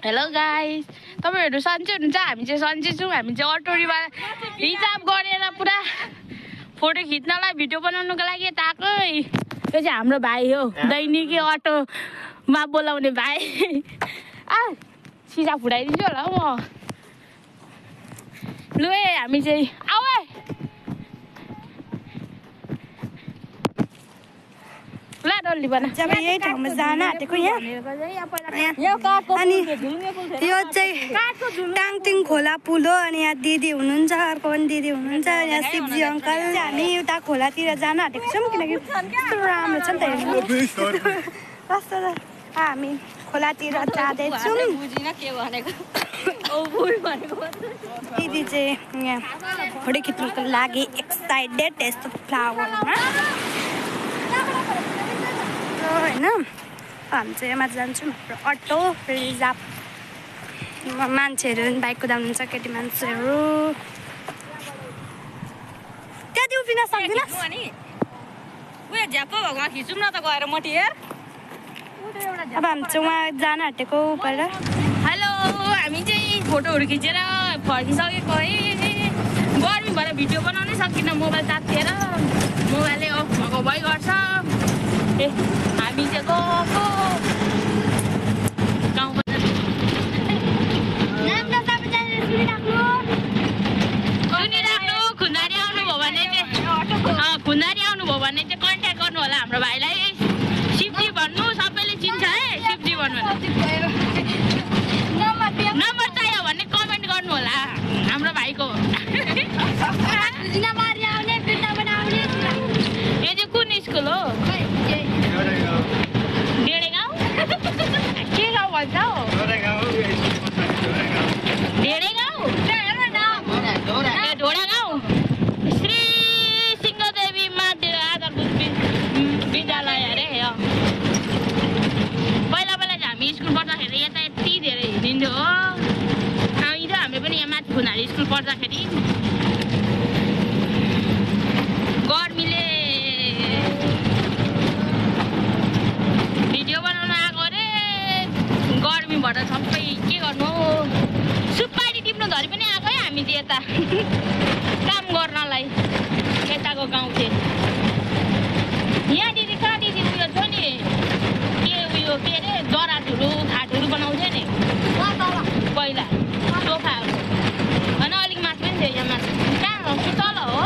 Hello guys, तपाईहरु सन्चै हुनुहुन्छ? हामी चाहिँ सन्चै छौं। हामी चाहिँ अटोरीमा रिजर्भ गरेर पुरा फोटो खिच्नलाई भिडियो बनाउनको लागि ताकै। यो चाहिँ हाम्रो भाइ हो, दैनिकी अटोमा बोलाउने भाइ। सिसा फुटाइदिन्छु होला म। लु है हामी चाहिँ आऊ है। जब यही ठाउँमा जान आँटेको यहाँ अनि यो चाहिँ टाङटिङ खोला पुल हो। अनि यहाँ दिदी हुनुहुन्छ, अर्को पनि दिदी हुनुहुन्छ, यहाँ शिवजी अङ्कल। हामी उता खोलातिर जान आँटेको छौँ किनकि कस्तो राम्रो छ नि त हेर्नु। कस्तो हामी खोलातिर जाँदैछौँ। दिदी चाहिँ यहाँ फोटो खिच्नुको लागि एक्साइटेड यस्तो फ्लावरमा होइन। हामी चाहिँ यहाँ माथि जान्छौँ। अटो रिजर्भ मान्छेहरू बाइक कुदाउनुहुन्छ, केटी मान्छेहरू। त्यहाँ उभिन सक्दिनँ। अब हामी चाहिँ उहाँ जान आँटेको पहिला। हेलो, हामी चाहिँ फोटोहरू खिचेर फर्किसकेको है। गर्मी भएर भिडियो बनाउनै सकिनँ, मोबाइल तातिएर। मोबाइलले अफ भएको भइ गर्छ। हामी चाहिँ गएको गाउँ बजार। सुनिराख्नु, खुन्दारी आउनुभयो भने चाहिँ कन्ट्याक्ट गर्नु होला हाम्रो भाइलाई। शिवजी भन्नु, सबैले चिन्छ है। शिवजी भन्नु नम्बर चाहियो भने कमेन्ट गर्नु होला हाम्रो भाइको। यो चाहिँ कुन स्कुल हो? डेढे गाउँ? के गाउँ भन्छ हौ? डेढे गाउँ? ढोडा गाउँ? श्री सिंहदेवी माध्यमिक आधारभूत विद्यालय अरे। पहिला चाहिँ हामी स्कुल पढ्दाखेरि यता यति धेरै हिँडिन्थ्यो हो। हिजो हामी पनि यहाँ माथि खुनारी स्कुल पढ्दाखेरि गर्मीले भिडियो बनाउन आएको अरे। गर्मीबाट सबै के गर्नु, सुपारी टिप्नु धरी पनि आएको है हामी चाहिँ यता काम गर्नलाई। यताको गाउँ चाहिँ यहाँ दिदी कहाँ दिदी उयो छ नि, के अरे जराठुहरू खाटहरू बनाउँथ्यो नि पहिला, सोफाहरू होइन। अलिक माथि पनि थियो यहाँ माथि। कहाँ तल हो?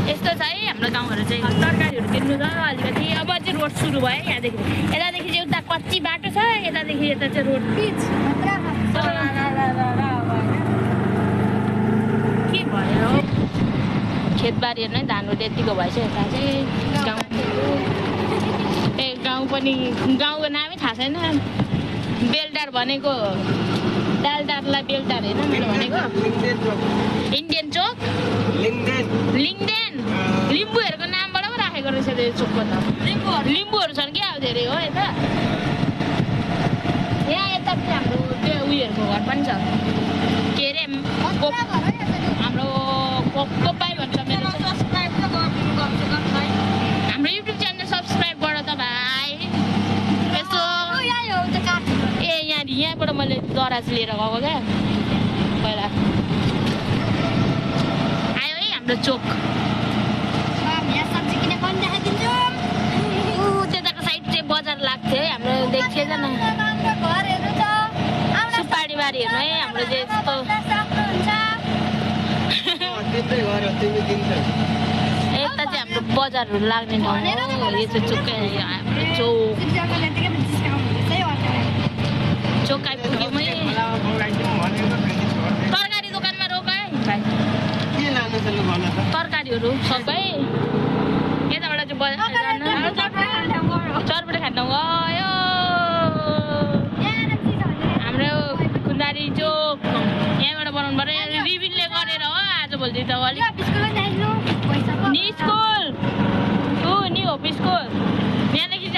यस्तो छ है हाम्रो गाउँहरू चाहिँ। तरकारीहरू किन्नु छ अलिकति। अब चाहिँ रोड सुरु भयो यहाँदेखि। यतादेखि चाहिँ उता कच्ची बाटो छ, यतादेखि यता चाहिँ रोड पिच। के भयो खेतबारीहरू नै धान रोड यतिको भएछ। यता चाहिँ गाउँ गाउँ पनि गाउँको नामै थाहा छैन। बेलटार भनेको दालदारलाई बेलटार होइन मैले भनेको। इन्डियन चोक, लिङ्गदेन लिम्बूहरूको नामबाट पो राखेको रहेछ त्यो चोकको त। लिम्बूहरू छन् क्या अब धेरै हो यता। यहाँ यता पनि हाम्रो त्यो उयोहरूको घर पनि छ। के अरे हाम्रो कोपाई भन्छ मेरो। हाम्रो युट्युब च्यानल सब्सक्राइब गर त भाइ। यसो ए यहाँबाट मैले दराज लिएर गएको क्या पहिला। आयो है हाम्रो चोक। त्यताको साइड चाहिँ बजार लाग्थ्यो है हाम्रो। देखिएन सुपारी बारी हेर्नु है हाम्रो चाहिँ यस्तो। यता चाहिँ हाम्रो बजारहरू लाग्ने ठाउँ हो। यो चाहिँ चोकै हाम्रो चोक। चोक आइपुग्यो मै। तरकारी दोकानमा रोक है भाइ। तरकारीहरू सबै यताबाट चाहिँ बजार जानु। चरपटे खान गयो हाम्रो खुन्दारी चोक। यहाँबाट बनाउनु पर्यो। रिबिनले गरेर हो आजभोलि त अलिक। नि स्कुल नि होप स्कुल यहाँदेखि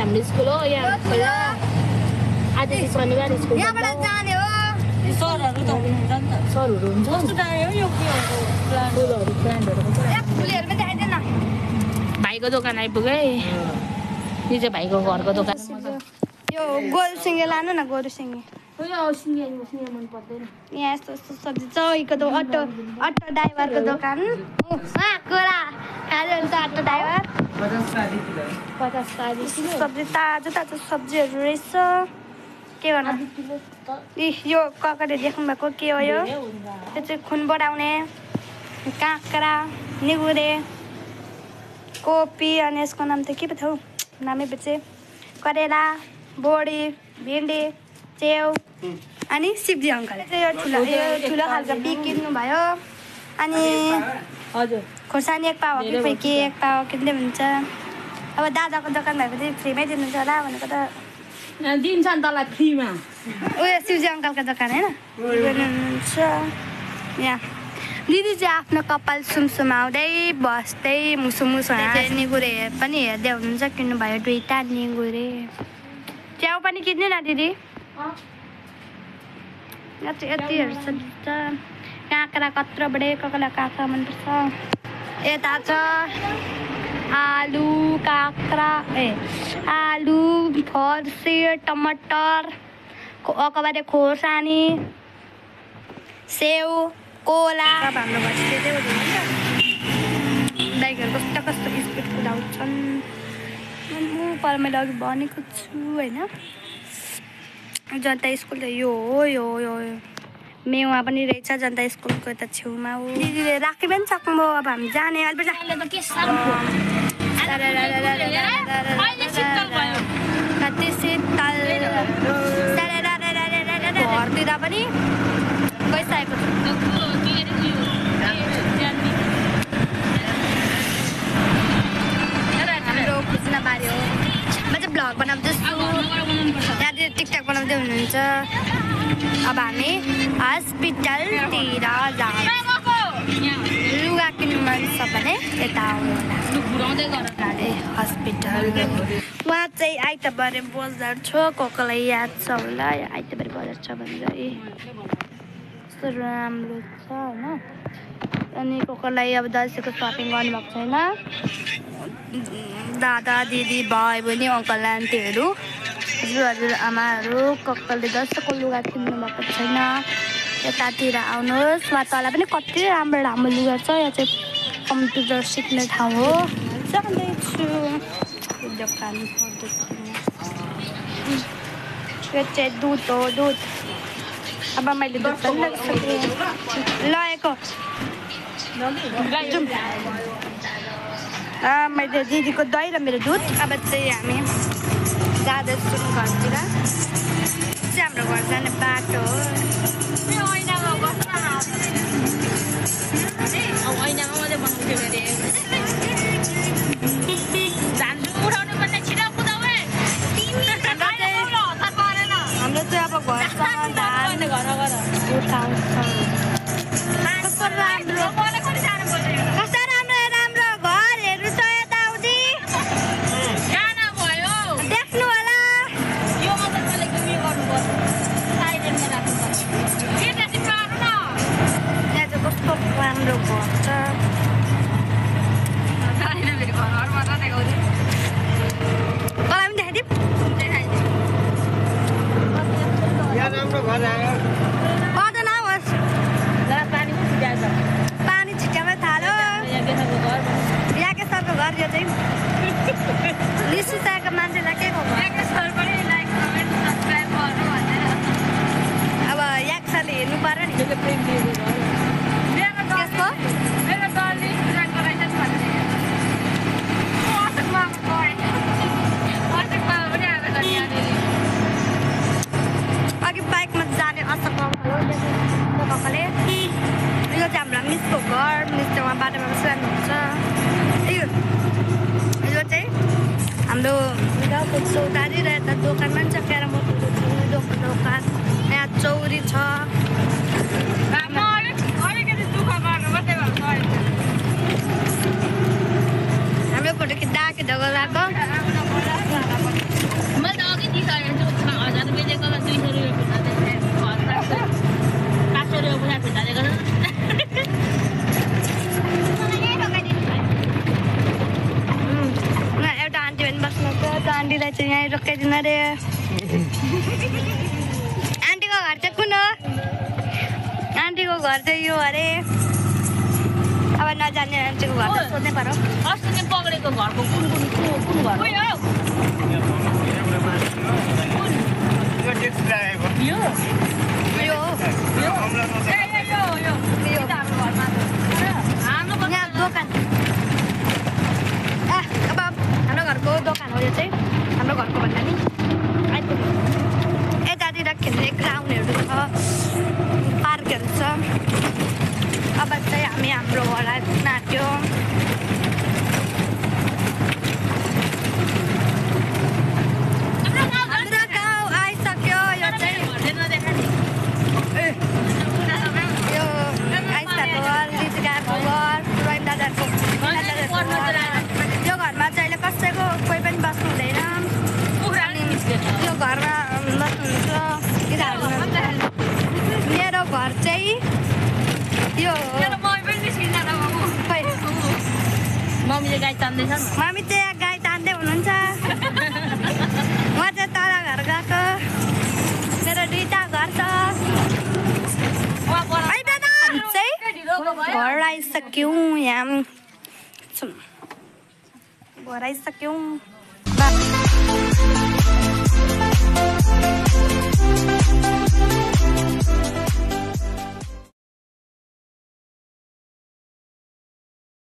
हाम्रो स्कुल हो यहाँ पहिला आज चाहिँ शनिबार स्कुल यहाँबाट जाने हो सरहरू त हुनुहुन्छ नि त सरहरू हुन्छ कस्तो डायो यो के हो फुलहरू प्लान्टहरू फुलहरू पनि देखाइदिएन भाइको दोकान आइपुग्यो है यो चाहिँ भाइको घरको दोकान यो गोरुसिङ्गे लानु न गोरुसिङ्गे सिँगे मन पर्दैन यहाँ यस्तो यस्तो सब्जी चौको अटो ड्राइभरको दोकान कोला खाँदै हुन्छ अटो ड्राइभर 50 सब्जी ताजा ताजा सब्जीहरू रहेछ के गर्नु यो ककरे देख्नु भएको के हो यो त्यो चाहिँ खुन बढाउने काँक्रा निगुरे कोपी अनि यसको नाम त के पो थियो नामै बिर्से करेला बोडी भिन्डी च्याउ अनि शिवजी अङ्कल यो ठुलो खालको बिग किन्नु भयो अनि हजुर खोर्सानी 1 पावा कि के 1 पावा किन्दै हुन्छ अब दादाको दोकान भएपछि फ्रीमै दिनुहुन्छ होला भनेको त दिन्छ नि तँलाई फ्रीमा उयो शिवजी अङ्कलको दोकान होइन हुनुहुन्छ यहाँ दिदी चाहिँ आफ्नो कपाल सुमसुमाउँदै बस्दै मुसु निगुरे पनि हेर्दै हुनुहुन्छ किन्नुभयो 2टा निगुरे च्याउ पनि किन्नु न दिदी यतिहरू छ काँक्रा कत्रो बडे कोही काँक्रा मनपर्छ यता छ आलु काँक्रा आलु फर्सी टमाटर अकबारे खोर्सानी सेउ कोला हाम्रो घर बाइकहरू कस्तो कस्तो स्पिड कुदाउँछन् म पर मैले अघि भनेको छु होइन जनता स्कुल त यो हो मेवा पनि रहेछ जनता स्कुलको यता छेउमा हो दिदीले राखी पनि सक्नुभयो अब हामी जाने कति शीतल घरतिर पनि गइसकेको हाम्रो खुच्ना बारी हो म चाहिँ भ्लग बनाउँदैछु त्यहाँतिर टिकटक बनाउँदै हुनुहुन्छ अब हामी हस्पिटलतिर जान्छौँ लुगा किन्नु मन छ भने यता आउनु होला हस्पिटल उहाँ चाहिँ आइतबार बजार छ कसलाई याद छ होला आइतबार बजार छ भन्दै कस्तो राम्रो छ होइन अनि कसलाई अब दसैँको सपिङ गर्नुभएको छैन दादा दिदी भाइ बहिनी अङ्कल आन्टीहरू हजुर आमाहरू कसले दसैँको लुगा किन्नु भएको छैन यतातिर आउनुहोस् वा तल पनि कति राम्रो राम्रो लुगा छ यहाँ चाहिँ कम्प्युटर सिक्ने ठाउँ हो जाँदैछु दोकान यो चाहिँ दुध हो दुध अब मैले दुध पनि लगेको मैले दिदीको दही र मेरो दुध अब चाहिँ हामी जाँदैछौँ घरतिर चाहिँ हाम्रो घर जाने बाटो हो हाम्रो चाहिँ अब कस्तो राम्रो घरहरू छ यताउति देख्नु होला त्यहाँ चाहिँ कस्तो राम्रो घर छ तँलाई पनि पर्दैन होस् पानी छिट्यामै थाल्यो याकेशरको घर यो चाहिँ निसुताको मान्छेलाई के खबर अब याकेशरले हेर्नु पर्यो नि त्यसको अघि बाइकमा जाने असफल हो कपाले यो चाहिँ हाम्रो मिसको घर मिसले उहाँ बाटोमा बसिरहनुहुन्छ यो चाहिँ हाम्रो गाउँको चौतारी र यता दोकानमा पनि छ क्यारम बोर्डको दोकान यहाँ चौरी छ हाम्रो फोटो खिच्दा गएको चाहिँ यहाँ रोकाइदिनु अरे आन्टीको घर चाहिँ कुन हो आन्टीको घर चाहिँ यो अरे अब नजान्ने आन्टीको घर त सोध्नै पर्यो अस्ति पक्रेको घरको कुन घर यहाँ दोकान अब हाम्रो घरको दोकान हो यो चाहिँ हाम्रो घरको भन्दा नि आइपुग्यो यतातिर खेल्ने ग्राउन्डहरू छ पार्कहरू छ अब चाहिँ हामी हाम्रो घर आइपुग्न आँट्यो हाम्रो गाउँ आइसक्यो यो चाहिँ यो आइसक्यो लिचिकाको घर रोहिम दादाको यो घरमा चाहिँ अहिले कसैको कोही पनि बस्नु हुँदैन यो घरमा बस्नुहुन्छ केटाहरू मेरो घर चाहिँ यो मम्मीले गाई तान्दैछ मम्मी चाहिँ गाई तान्दै हुनुहुन्छ म चाहिँ तल घर गएको मेरो दुईटा घर छ घर आइसक्यौँ यहाँ घर आइसक्यौँ